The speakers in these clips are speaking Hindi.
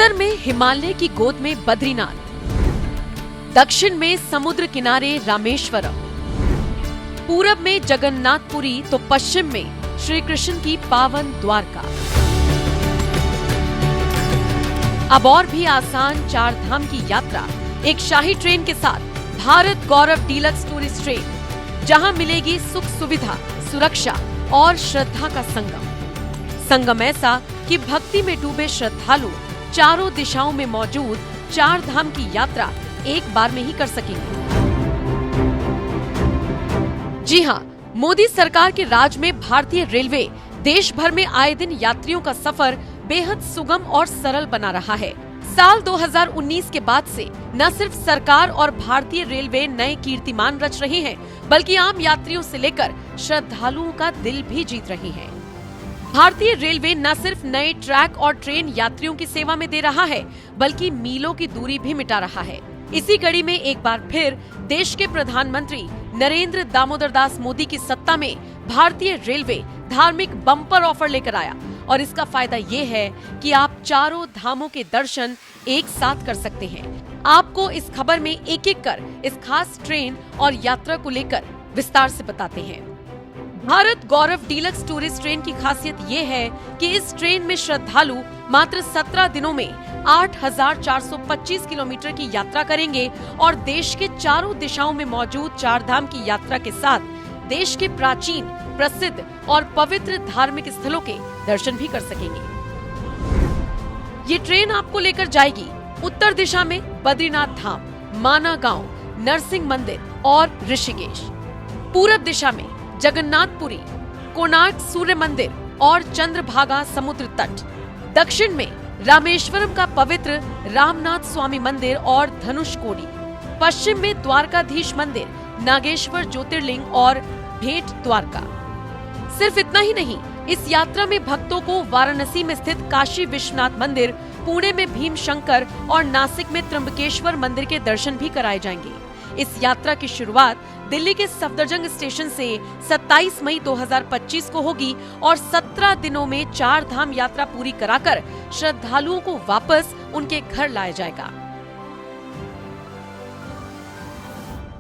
उत्तर में हिमालय की गोद में बद्रीनाथ, दक्षिण में समुद्र किनारे रामेश्वरम, पूरब में जगन्नाथपुरी तो पश्चिम में श्री कृष्ण की पावन द्वारका। अब और भी आसान चार धाम की यात्रा एक शाही ट्रेन के साथ भारत गौरव डीलक्स टूरिस्ट ट्रेन, जहां मिलेगी सुख सुविधा, सुरक्षा और श्रद्धा का संगम ऐसा कि भक्ति में डूबे श्रद्धालु चारों दिशाओं में मौजूद चार धाम की यात्रा एक बार में ही कर सकेंगे। जी हां, मोदी सरकार के राज में भारतीय रेलवे देश भर में आए दिन यात्रियों का सफर बेहद सुगम और सरल बना रहा है। साल 2019 के बाद से न सिर्फ सरकार और भारतीय रेलवे नए कीर्तिमान रच रहे हैं, बल्कि आम यात्रियों से लेकर श्रद्धालुओं का दिल भी जीत रही है। भारतीय रेलवे न सिर्फ नए ट्रैक और ट्रेन यात्रियों की सेवा में दे रहा है, बल्कि मीलों की दूरी भी मिटा रहा है। इसी कड़ी में एक बार फिर देश के प्रधानमंत्री नरेंद्र दामोदर दास मोदी की सत्ता में भारतीय रेलवे धार्मिक बम्पर ऑफर लेकर आया और इसका फायदा ये है कि आप चारों धामों के दर्शन एक साथ कर सकते हैं। आपको इस खबर में एक एक कर इस खास ट्रेन और यात्रा को लेकर विस्तार से बताते हैं। भारत गौरव डीलक्स टूरिस्ट ट्रेन की खासियत ये है कि इस ट्रेन में श्रद्धालु मात्र 17 दिनों में 8,425 किलोमीटर की यात्रा करेंगे और देश के चारों दिशाओं में मौजूद चार धाम की यात्रा के साथ देश के प्राचीन, प्रसिद्ध और पवित्र धार्मिक स्थलों के दर्शन भी कर सकेंगे। ये ट्रेन आपको लेकर जाएगी उत्तर दिशा में बद्रीनाथ धाम, माना गांव, नरसिंह मंदिर और ऋषिकेश, पूरब दिशा में जगन्नाथपुरी, कोणार्क सूर्य मंदिर और चंद्रभागा समुद्र तट, दक्षिण में रामेश्वरम का पवित्र रामनाथ स्वामी मंदिर और धनुषकोडी, पश्चिम में द्वारकाधीश मंदिर, नागेश्वर ज्योतिर्लिंग और भेंट द्वारका। सिर्फ इतना ही नहीं, इस यात्रा में भक्तों को वाराणसी में स्थित काशी विश्वनाथ मंदिर, पुणे में भीम शंकर और नासिक में त्र्यंबकेश्वर मंदिर के दर्शन भी कराए जाएंगे। इस यात्रा की शुरुआत दिल्ली के सफदरजंग स्टेशन से 27 मई 2025 को होगी और 17 दिनों में चार धाम यात्रा पूरी कराकर श्रद्धालुओं को वापस उनके घर लाया जाएगा।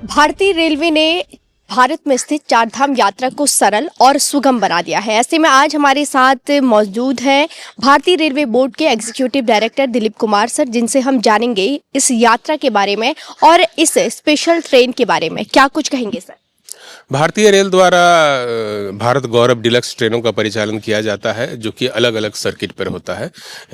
भारतीय रेलवे ने भारत में स्थित चार धाम यात्रा को सरल और सुगम बना दिया है। ऐसे में आज हमारे साथ मौजूद हैं भारतीय रेलवे बोर्ड के executive director Dilip Kumar sir, जिनसे हम जानेंगे इस यात्रा के बारे में और इस स्पेशल ट्रेन के बारे में। क्या कुछ कहेंगे सर? भारतीय रेल द्वारा भारत गौरव डीलक्स ट्रेनों का परिचालन किया जाता है, जो कि अलग अलग सर्किट पर होता है।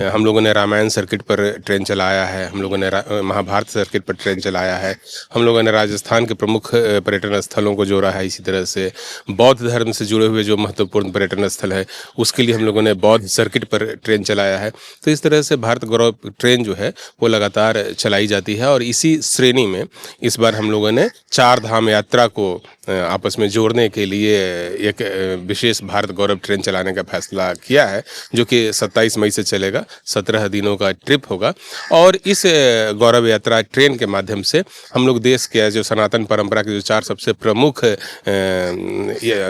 हम लोगों ने रामायण सर्किट पर ट्रेन चलाया है, हम लोगों ने महाभारत सर्किट पर ट्रेन चलाया है, हम लोगों ने राजस्थान के प्रमुख पर्यटन स्थलों को जोड़ा है। इसी तरह से बौद्ध धर्म से जुड़े हुए जो महत्वपूर्ण पर्यटन स्थल है उसके लिए हम लोगों ने बौद्ध सर्किट पर ट्रेन चलाया है। तो इस तरह से भारत गौरव ट्रेन जो है वो लगातार चलाई जाती है और इसी श्रेणी में इस बार हम लोगों ने चार धाम यात्रा को आपस में जोड़ने के लिए एक विशेष भारत गौरव ट्रेन चलाने का फैसला किया है, जो कि 27 मई से चलेगा। 17 दिनों का ट्रिप होगा और इस गौरव यात्रा ट्रेन के माध्यम से हम लोग देश के जो सनातन परंपरा के जो चार सबसे प्रमुख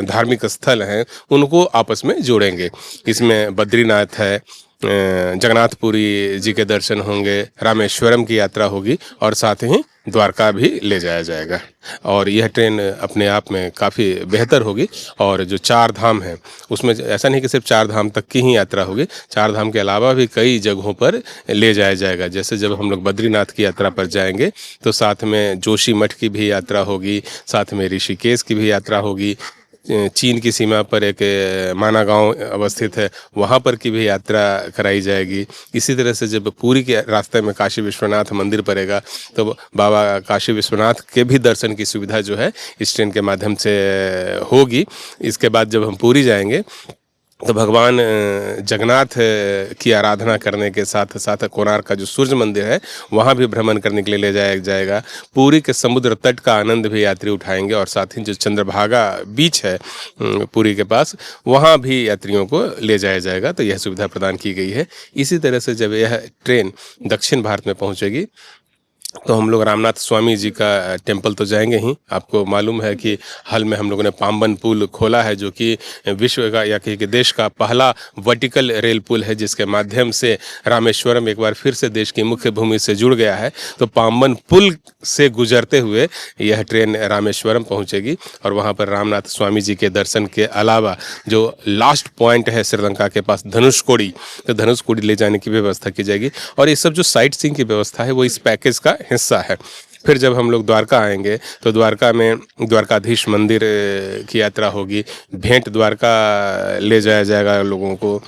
धार्मिक स्थल हैं उनको आपस में जोड़ेंगे। इसमें बद्रीनाथ है, जगन्नाथपुरी जी के दर्शन होंगे, रामेश्वरम की यात्रा होगी और साथ ही द्वारका भी ले जाया जाएगा। और यह ट्रेन अपने आप में काफ़ी बेहतर होगी और जो चार धाम है उसमें ऐसा नहीं कि सिर्फ चार धाम तक की ही यात्रा होगी, चार धाम के अलावा भी कई जगहों पर ले जाया जाएगा। जैसे जब हम लोग बद्रीनाथ की यात्रा पर जाएंगे तो साथ में जोशी मठ की भी यात्रा होगी, साथ में ऋषिकेश की भी यात्रा होगी, चीन की सीमा पर एक माना गांव अवस्थित है वहाँ पर की भी यात्रा कराई जाएगी। इसी तरह से जब पुरी के रास्ते में काशी विश्वनाथ मंदिर पड़ेगा तो बाबा काशी विश्वनाथ के भी दर्शन की सुविधा जो है इस ट्रेन के माध्यम से होगी। इसके बाद जब हम पुरी जाएंगे तो भगवान जगन्नाथ की आराधना करने के साथ साथ कोणार्क का जो सूर्य मंदिर है वहाँ भी भ्रमण करने के लिए ले जाया जाएगा। पुरी के समुद्र तट का आनंद भी यात्री उठाएंगे और साथ ही जो चंद्रभागा बीच है पुरी के पास वहाँ भी यात्रियों को ले जाया जाएगा। तो यह सुविधा प्रदान की गई है। इसी तरह से जब यह ट्रेन दक्षिण भारत में पहुँचेगी तो हम लोग रामनाथ स्वामी जी का टेम्पल तो जाएंगे ही। आपको मालूम है कि हाल में हम लोगों ने पाम्बन पुल खोला है, जो कि विश्व का या कि देश का पहला वर्टिकल रेल पुल है, जिसके माध्यम से रामेश्वरम एक बार फिर से देश की मुख्य भूमि से जुड़ गया है। तो पाम्बन पुल से गुजरते हुए यह ट्रेन रामेश्वरम पहुंचेगी और वहां पर रामनाथ स्वामी जी के दर्शन के अलावा जो लास्ट पॉइंट है श्रीलंका के पास धनुषकोडी, तो धनुषकोडी ले जाने की व्यवस्था की जाएगी। और ये सब जो साइट सीइंग की व्यवस्था है वो इस पैकेज का हिस्सा है। फिर जब हम लोग द्वारका आएंगे तो द्वारका में द्वारकाधीश मंदिर की यात्रा होगी। भेंट द्वारका ले जाया जाएगा लोगों को।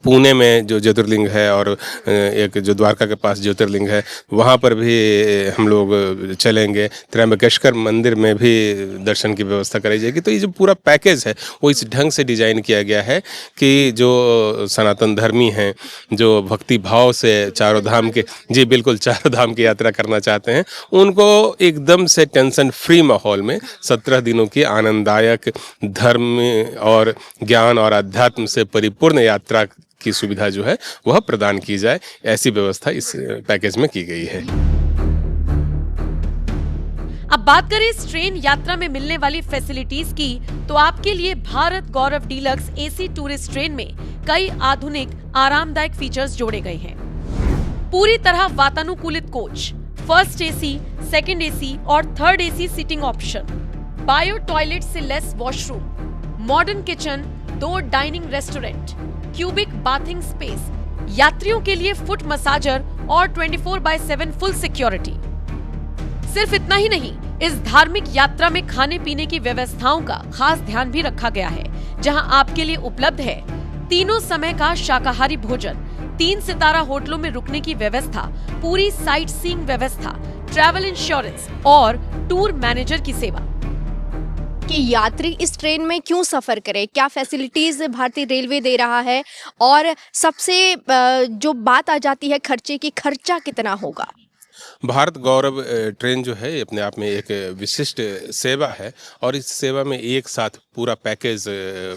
पुणे में जो ज्योतिर्लिंग है और एक जो द्वारका के पास ज्योतिर्लिंग है, वहाँ पर भी हम लोग चलेंगे। त्र्यंबकेश्वर मंदिर में भी दर्शन की व्यवस्था कराई जाएगी। तो ये जो पूरा पैकेज है वो इस ढंग से डिजाइन किया गया है कि जो सनातन धर्मी हैं, जो भक्ति भाव से चारों धाम के, जी बिल्कुल, चारों धाम की यात्रा करना चाहते हैं, उनको एकदम से टेंशन फ्री माहौल में 17 दिनों की आनंददायक धर्म और ज्ञान और अध्यात्म से परिपूर्ण यात्रा की सुविधा जो है वह प्रदान की जाए, ऐसी व्यवस्था इस पैकेज में की गई है। अब बात करें इस ट्रेन यात्रा में मिलने वाली फैसिलिटीज की, तो आपके लिए भारत गौरव डीलक्स एसी टूरिस्ट ट्रेन में कई आधुनिक आरामदायक फीचर्स जोड़े गए हैं। पूरी तरह वातानुकूलित coach, first AC, second AC और third AC seating option, bio toilet से less washroom, modern kitchen, 2 dining restaurant, cubic bathing space, यात्रियों के लिए फुट मसाजर और 24/7 फुल सिक्योरिटी। सिर्फ इतना ही नहीं, इस धार्मिक यात्रा में खाने पीने की व्यवस्थाओं का खास ध्यान भी रखा गया है, जहां आपके लिए उपलब्ध है तीनों समय का शाकाहारी भोजन, 3 सितारा होटलों में रुकने की व्यवस्था, पूरी साइट सीइंग व्यवस्था, ट्रैवल इंश्योरेंस और टूर मैनेजर की सेवा। कि यात्री इस ट्रेन में क्यों सफ़र करे, क्या फैसिलिटीज़ भारतीय रेलवे दे रहा है, और सबसे जो बात आ जाती है खर्चे की, खर्चा कितना होगा? भारत गौरव ट्रेन जो है अपने आप में एक विशिष्ट सेवा है और इस सेवा में एक साथ पूरा पैकेज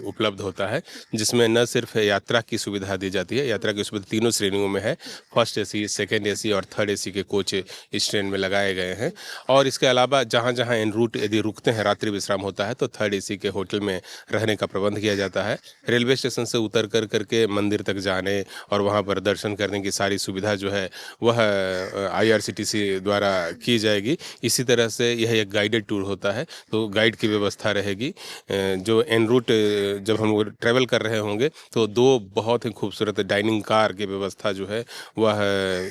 उपलब्ध होता है, जिसमें न सिर्फ यात्रा की सुविधा दी जाती है, यात्रा की सुविधा तीनों श्रेणियों में है। फर्स्ट एसी, सेकेंड एसी और थर्ड एसी के कोच इस ट्रेन में लगाए गए हैं। और इसके अलावा जहाँ जहाँ एन रूट यदि रुकते हैं, रात्रि विश्राम होता है, तो थर्ड एसी के होटल में रहने का प्रबंध किया जाता है। रेलवे स्टेशन से उतर करके मंदिर तक जाने और वहाँ पर दर्शन करने की सारी सुविधा जो है वह IRCTC द्वारा की जाएगी। इसी तरह से यह एक गाइडेड टूर होता है, तो गाइड की व्यवस्था रहेगी। जो एन रूट जब हम लोग ट्रैवल कर रहे होंगे तो 2 बहुत ही खूबसूरत डाइनिंग कार की व्यवस्था जो है वह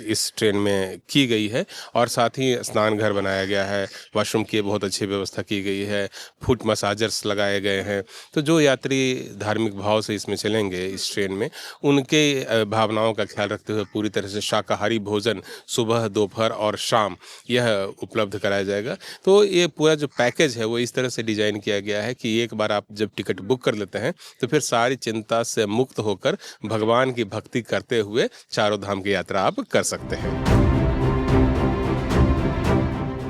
इस ट्रेन में की गई है। और साथ ही स्नान घर बनाया गया है, वॉशरूम की बहुत अच्छी व्यवस्था की गई है, फुट मसाजर्स लगाए गए हैं। तो जो यात्री धार्मिक भाव से इसमें चलेंगे इस ट्रेन में, उनके भावनाओं का ख्याल रखते हुए पूरी तरह से शाकाहारी भोजन सुबह, दोपहर और शाम यह उपलब्ध कराया जाएगा। तो ये पूरा जो पैकेज है वो इस तरह से डिजाइन किया गया है कि एक बार आप जब टिकट बुक कर लेते हैं तो फिर सारी चिंता से मुक्त होकर भगवान की भक्ति करते हुए चारों धाम की यात्रा आप कर सकते हैं।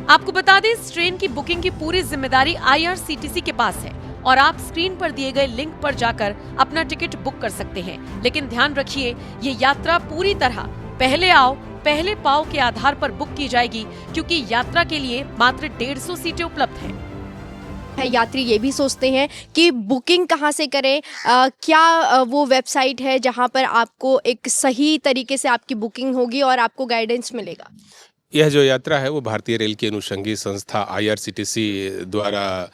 आपको बता दें, इस ट्रेन की बुकिंग की पूरी जिम्मेदारी IRCTC के पास है और आप स्क्रीन पर दिए गए लिंक पर जाकर अपना टिकट बुक कर सकते हैं। लेकिन ध्यान रखिए, ये यात्रा पूरी तरह पहले आओ पहले पाओ के आधार पर बुक की जाएगी, क्योंकि यात्रा के लिए मात्र 150 सीटें उपलब्ध हैं। यात्री ये भी सोचते हैं कि बुकिंग कहाँ से करें, क्या वो वेबसाइट है जहाँ पर आपको एक सही तरीके से आपकी बुकिंग होगी और आपको गाइडेंस मिलेगा? यह जो यात्रा है वो भारतीय रेल की अनुषंगी संस्था IRCTC द्वारा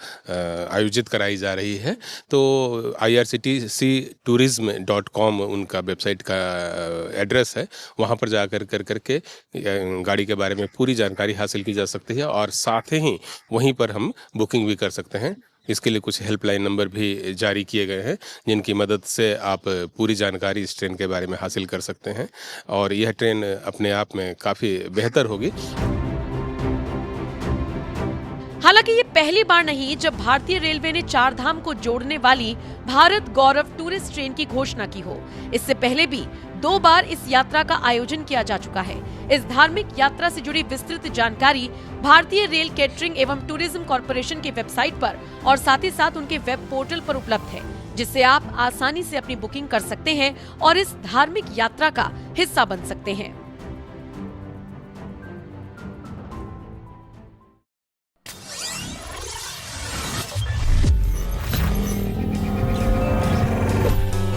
आयोजित कराई जा रही है। तो irctctourism.com उनका वेबसाइट का एड्रेस है। वहाँ पर जाकर करके गाड़ी के बारे में पूरी जानकारी हासिल की जा सकती है और साथ ही वहीं पर हम बुकिंग भी कर सकते हैं। इसके लिए कुछ हेल्पलाइन नंबर भी जारी किए गए हैं, जिनकी मदद से आप पूरी जानकारी इस ट्रेन के बारे में हासिल कर सकते हैं और यह ट्रेन अपने आप में काफ़ी बेहतर होगी। हालांकि ये पहली बार नहीं जब भारतीय रेलवे ने 4 धाम को जोड़ने वाली भारत गौरव टूरिस्ट ट्रेन की घोषणा की हो। इससे पहले भी 2 बार इस यात्रा का आयोजन किया जा चुका है। इस धार्मिक यात्रा से जुड़ी विस्तृत जानकारी भारतीय रेल कैटरिंग एवं टूरिज्म कॉर्पोरेशन की वेबसाइट पर और साथ ही साथ उनके वेब पोर्टल पर उपलब्ध है, जिससे आप आसानी से अपनी बुकिंग कर सकते हैं और इस धार्मिक यात्रा का हिस्सा बन सकते हैं।